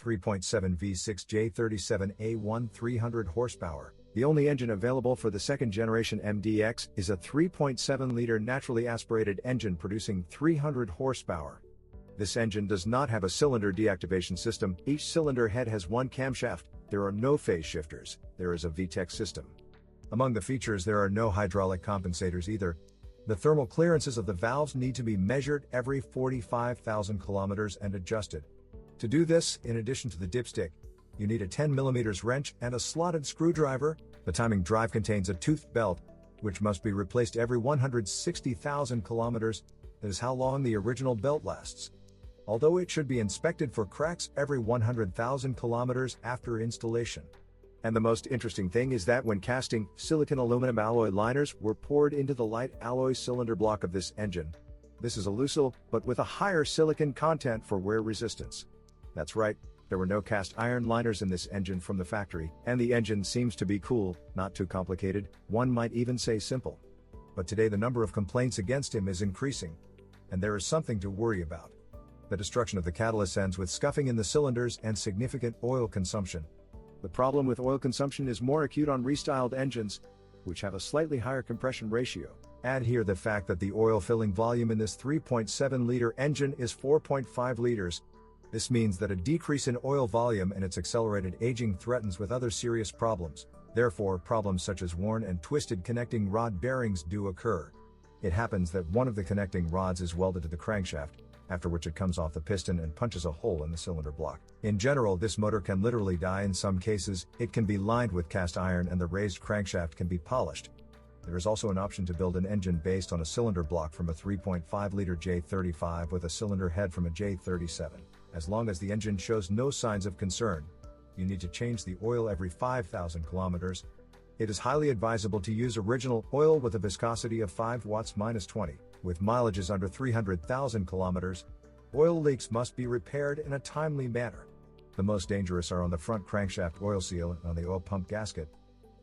3.7 V6 J37A1 300 horsepower. The only engine available for the second generation MDX is a 3.7-liter naturally aspirated engine producing 300 horsepower. This engine does not have a cylinder deactivation system. Each cylinder head has one camshaft. There are no phase shifters. There is a VTEC system. Among the features, there are no hydraulic compensators either. The thermal clearances of the valves need to be measured every 45,000 kilometers and adjusted. To do this, in addition to the dipstick, you need a 10mm wrench and a slotted screwdriver. The timing drive contains a toothed belt, which must be replaced every 160,000 kilometers. That is how long the original belt lasts. Although it should be inspected for cracks every 100,000 kilometers after installation. And the most interesting thing is that when casting, silicon aluminum alloy liners were poured into the light alloy cylinder block of this engine. This is a Lucille, but with a higher silicon content for wear resistance. That's right, there were no cast iron liners in this engine from the factory, and the engine seems to be cool, not too complicated, one might even say simple. But today the number of complaints against him is increasing. And there is something to worry about. The destruction of the catalyst ends with scuffing in the cylinders and significant oil consumption. The problem with oil consumption is more acute on restyled engines, which have a slightly higher compression ratio. Add here the fact that the oil filling volume in this 3.7-liter engine is 4.5 liters. This means that a decrease in oil volume and its accelerated aging threatens with other serious problems. Therefore, problems such as worn and twisted connecting rod bearings do occur. It happens that one of the connecting rods is welded to the crankshaft, after which it comes off the piston and punches a hole in the cylinder block. In general, this motor can literally die. In some cases, it can be lined with cast iron and the raised crankshaft can be polished. There is also an option to build an engine based on a cylinder block from a 3.5-liter J35 with a cylinder head from a J37. As long as the engine shows no signs of concern, you need to change the oil every 5,000 kilometers. It is highly advisable to use original oil with a viscosity of 5 watts -20. With mileages under 300,000 kilometers, oil leaks must be repaired in a timely manner. The most dangerous are on the front crankshaft oil seal and on the oil pump gasket.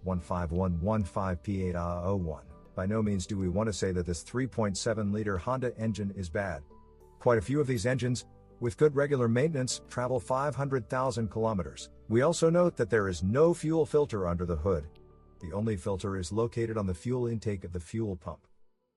15115P8A01. By no means do we want to say that this 3.7-liter Honda engine is bad. Quite a few of these engines, with good regular maintenance, travel 500,000 kilometers. We also note that there is no fuel filter under the hood. The only filter is located on the fuel intake of the fuel pump.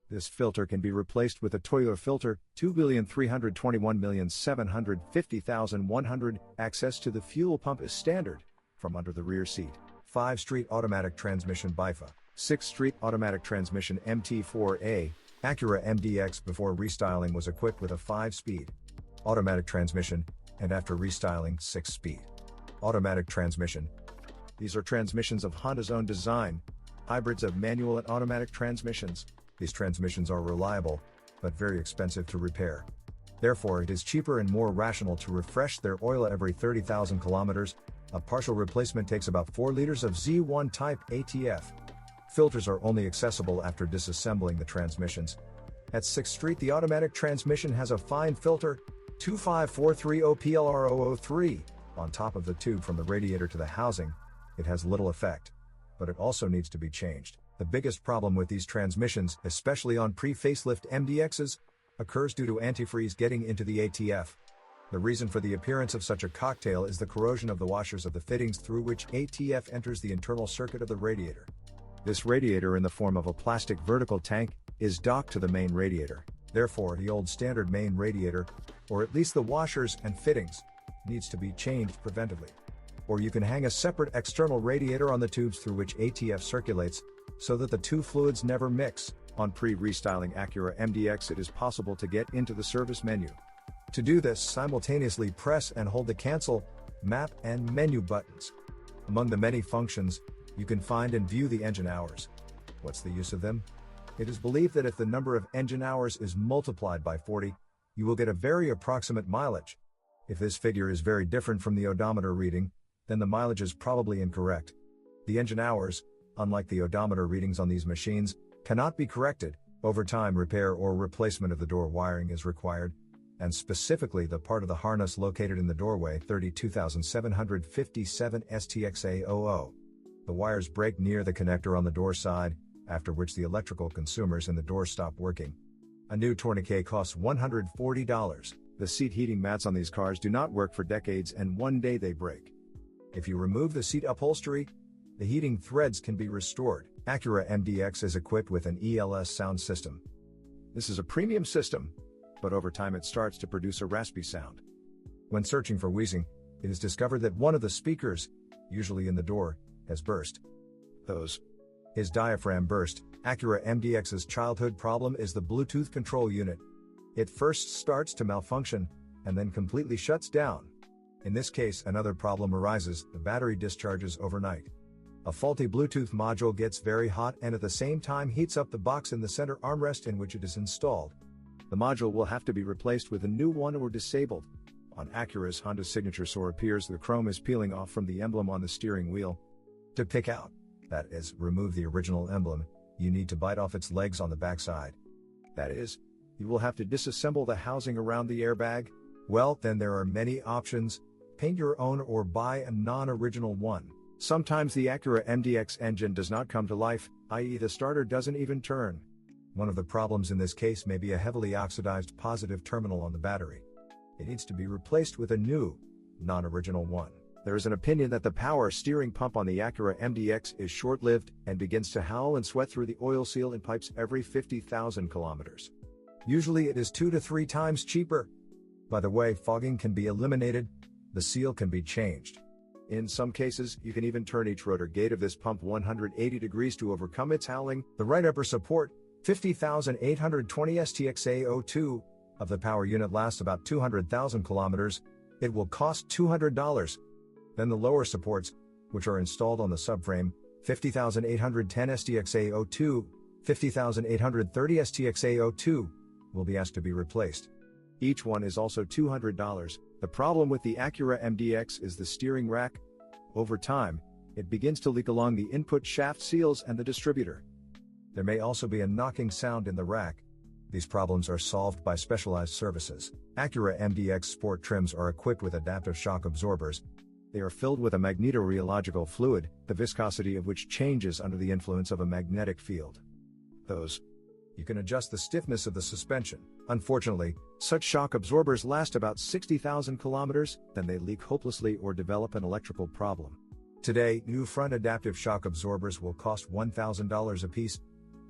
This filter can be replaced with a Toyota filter, 2,321,750,100. Access to the fuel pump is standard, from under the rear seat. 5-street automatic transmission BIFA, 6-street automatic transmission MT4A. Acura MDX before restyling was equipped with a 5-speed automatic transmission, and after restyling, 6-speed automatic transmission. These are transmissions of Honda's own design, hybrids of manual and automatic transmissions. These transmissions are reliable, but very expensive to repair. Therefore, it is cheaper and more rational to refresh their oil every 30,000 kilometers. A partial replacement takes about 4 liters of Z1 type ATF. Filters are only accessible after disassembling the transmissions. At 6th Street, the automatic transmission has a fine filter, 25430PLR003, on top of the tube from the radiator to the housing. It has little effect, but it also needs to be changed. The biggest problem with these transmissions, especially on pre-facelift MDXs, occurs due to antifreeze getting into the ATF. The reason for the appearance of such a cocktail is the corrosion of the washers of the fittings through which ATF enters the internal circuit of the radiator. This radiator, in the form of a plastic vertical tank, is docked to the main radiator. Therefore, the old standard main radiator, or at least the washers and fittings, needs to be changed preventively. Or you can hang a separate external radiator on the tubes through which ATF circulates, so that the two fluids never mix. On pre-restyling Acura MDX, it is possible to get into the service menu. To do this, simultaneously press and hold the cancel, map, and menu buttons. Among the many functions, you can find and view the engine hours. What's the use of them? It is believed that if the number of engine hours is multiplied by 40, you will get a very approximate mileage. If this figure is very different from the odometer reading, then the mileage is probably incorrect. The engine hours, unlike the odometer readings on these machines, cannot be corrected. Over time, repair or replacement of the door wiring is required, and specifically the part of the harness located in the doorway 32757 STXA00. The wires break near the connector on the door side, after which the electrical consumers in the door stop working. A new tourniquet costs $140. The seat heating mats on these cars do not work for decades and one day they break. If you remove the seat upholstery, the heating threads can be restored. Acura MDX is equipped with an ELS sound system. This is a premium system, but over time it starts to produce a raspy sound. When searching for wheezing, it is discovered that one of the speakers, usually in the door, has burst. His diaphragm burst. Acura MDX's childhood problem is the Bluetooth control unit. It first starts to malfunction, and then completely shuts down. In this case, another problem arises: the battery discharges overnight. A faulty Bluetooth module gets very hot and at the same time heats up the box in the center armrest in which it is installed. The module will have to be replaced with a new one or disabled. On Acura's Honda signature SOAR appears the chrome is peeling off from the emblem on the steering wheel. To pick out, that is, remove the original emblem, you need to bite off its legs on the backside. That is, you will have to disassemble the housing around the airbag. Well, then there are many options: paint your own or buy a non-original one. Sometimes the Acura MDX engine does not come to life, i.e. the starter doesn't even turn. One of the problems in this case may be a heavily oxidized positive terminal on the battery. It needs to be replaced with a new, non-original one. There is an opinion that the power steering pump on the Acura MDX is short-lived and begins to howl and sweat through the oil seal in pipes every 50,000 kilometers. Usually it is 2 to 3 times cheaper. By the way, fogging can be eliminated. The seal can be changed. In some cases, you can even turn each rotor gate of this pump 180 degrees to overcome its howling. The right upper support, 50,820 STXA02, of the power unit lasts about 200,000 kilometers. It will cost $200. Then the lower supports, which are installed on the subframe, 50,810 STXA02, 50,830 STXA02, will be asked to be replaced. Each one is also $200. The problem with the Acura MDX is the steering rack. Over time, it begins to leak along the input shaft seals and the distributor. There may also be a knocking sound in the rack. These problems are solved by specialized services. Acura MDX Sport trims are equipped with adaptive shock absorbers. They are filled with a magnetorheological fluid, the viscosity of which changes under the influence of a magnetic field. You can adjust the stiffness of the suspension. Unfortunately, such shock absorbers last about 60,000 kilometers, then they leak hopelessly or develop an electrical problem. Today, new front adaptive shock absorbers will cost $1,000 apiece,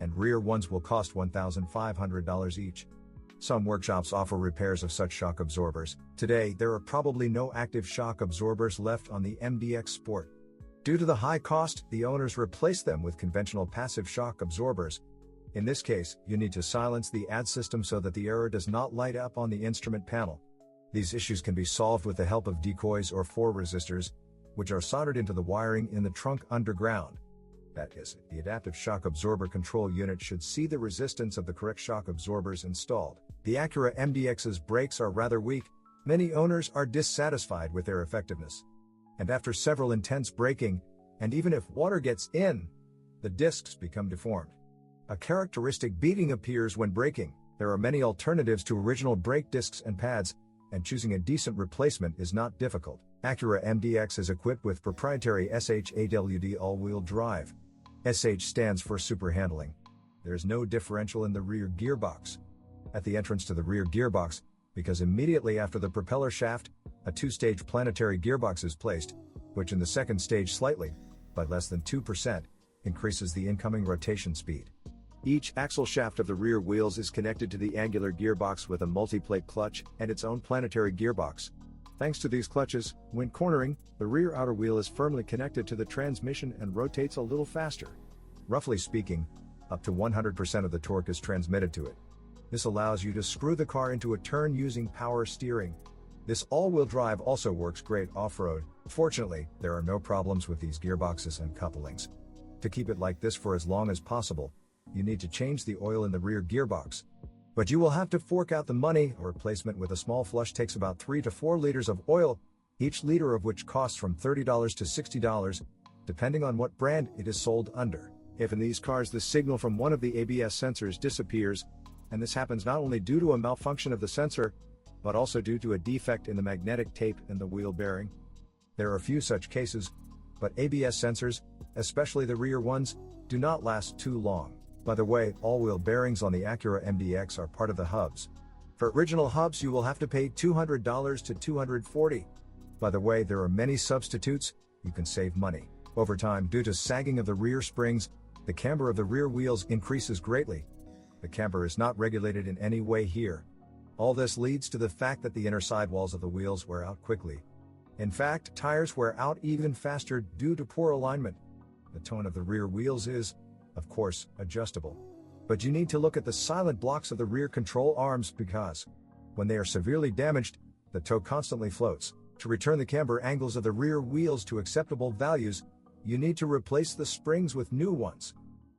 and rear ones will cost $1,500 each. Some workshops offer repairs of such shock absorbers. Today, there are probably no active shock absorbers left on the MDX Sport. Due to the high cost, the owners replace them with conventional passive shock absorbers. In this case, you need to silence the add system so that the error does not light up on the instrument panel. These issues can be solved with the help of decoys or 4 resistors, which are soldered into the wiring in the trunk underground. That is, the adaptive shock absorber control unit should see the resistance of the correct shock absorbers installed. The Acura MDX's brakes are rather weak. Many owners are dissatisfied with their effectiveness. And after several intense braking, and even if water gets in, the discs become deformed. A characteristic beating appears when braking. There are many alternatives to original brake discs and pads, and choosing a decent replacement is not difficult. Acura MDX is equipped with proprietary SHAWD all-wheel drive. SH stands for super handling. There is no differential in the rear gearbox. At the entrance to the rear gearbox, because immediately after the propeller shaft, a 2-stage planetary gearbox is placed, which in the second stage slightly, by less than 2%, increases the incoming rotation speed. Each axle shaft of the rear wheels is connected to the angular gearbox with a multi-plate clutch and its own planetary gearbox. Thanks to these clutches, when cornering, the rear outer wheel is firmly connected to the transmission and rotates a little faster. Roughly speaking, up to 100% of the torque is transmitted to it. This allows you to screw the car into a turn using power steering. This all-wheel drive also works great off-road. Fortunately, there are no problems with these gearboxes and couplings. To keep it like this for as long as possible, you need to change the oil in the rear gearbox. But you will have to fork out the money. A replacement with a small flush takes about 3 to 4 liters of oil, each liter of which costs from $30 to $60, depending on what brand it is sold under. If in these cars the signal from one of the ABS sensors disappears, and this happens not only due to a malfunction of the sensor, but also due to a defect in the magnetic tape in the wheel bearing. There are few such cases, but ABS sensors, especially the rear ones, do not last too long. By the way, all-wheel bearings on the Acura MDX are part of the hubs. For original hubs you will have to pay $200 to $240. By the way, there are many substitutes, you can save money. Over time, due to sagging of the rear springs, the camber of the rear wheels increases greatly. The camber is not regulated in any way here. All this leads to the fact that the inner sidewalls of the wheels wear out quickly. In fact, tires wear out even faster due to poor alignment. The tone of the rear wheels is, of course, adjustable. But you need to look at the silent blocks of the rear control arms because, when they are severely damaged, the toe constantly floats. To return the camber angles of the rear wheels to acceptable values, you need to replace the springs with new ones.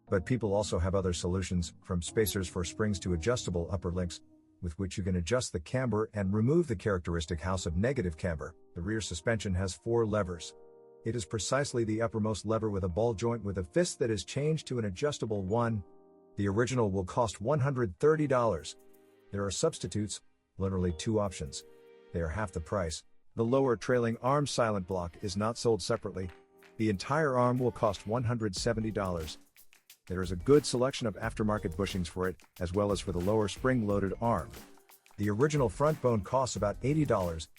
But people also have other solutions, from spacers for springs to adjustable upper links, with which you can adjust the camber and remove the characteristic house of negative camber. The rear suspension has 4 levers. It is precisely the uppermost lever with a ball joint with a fist that is changed to an adjustable one. The original will cost $130. There are substitutes, literally 2 options. They are half the price. The lower trailing arm silent block is not sold separately. The entire arm will cost $170. There is a good selection of aftermarket bushings for it, as well as for the lower spring-loaded arm. The original front bone costs about $80.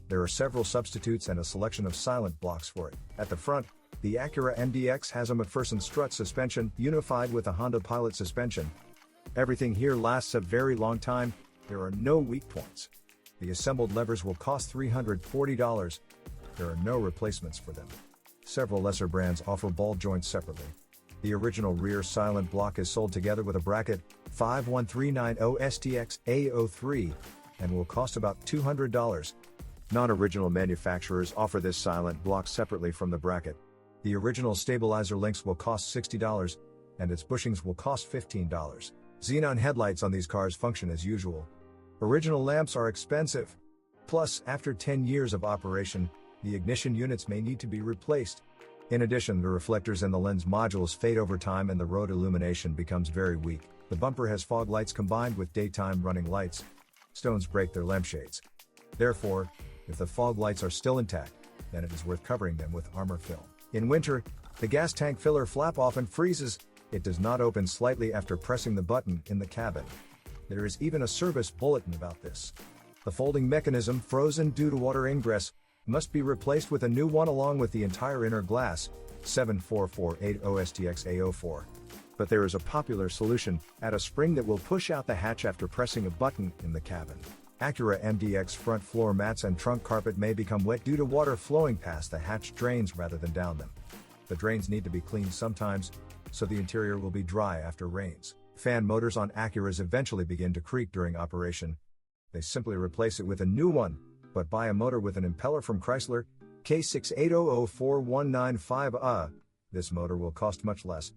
There are several substitutes and a selection of silent blocks for it. At the front, the Acura MDX has a McPherson strut suspension unified with a Honda Pilot suspension. Everything here lasts a very long time, there are no weak points. The assembled levers will cost $340. There are no replacements for them. Several lesser brands offer ball joints separately. The original rear silent block is sold together with a bracket, 51390 STX A03, and will cost about $200. Non-original manufacturers offer this silent block separately from the bracket. The original stabilizer links will cost $60, and its bushings will cost $15. Xenon headlights on these cars function as usual. Original lamps are expensive. Plus, after 10 years of operation, the ignition units may need to be replaced. In addition, the reflectors and the lens modules fade over time and the road illumination becomes very weak. The bumper has fog lights combined with daytime running lights. Stones break their lampshades. Therefore, if the fog lights are still intact, then it is worth covering them with armor film. In winter, the gas tank filler flap often freezes. It does not open slightly after pressing the button in the cabin. There is even a service bulletin about this. The folding mechanism, frozen due to water ingress, must be replaced with a new one along with the entire inner glass, 74480 STX A04. But there is a popular solution, add a spring that will push out the hatch after pressing a button in the cabin. Acura MDX front floor mats and trunk carpet may become wet due to water flowing past the hatch drains rather than down them. The drains need to be cleaned sometimes, so the interior will be dry after rains. Fan motors on Acuras eventually begin to creak during operation. They simply replace it with a new one, but buy a motor with an impeller from Chrysler, K680041950. This motor will cost much less.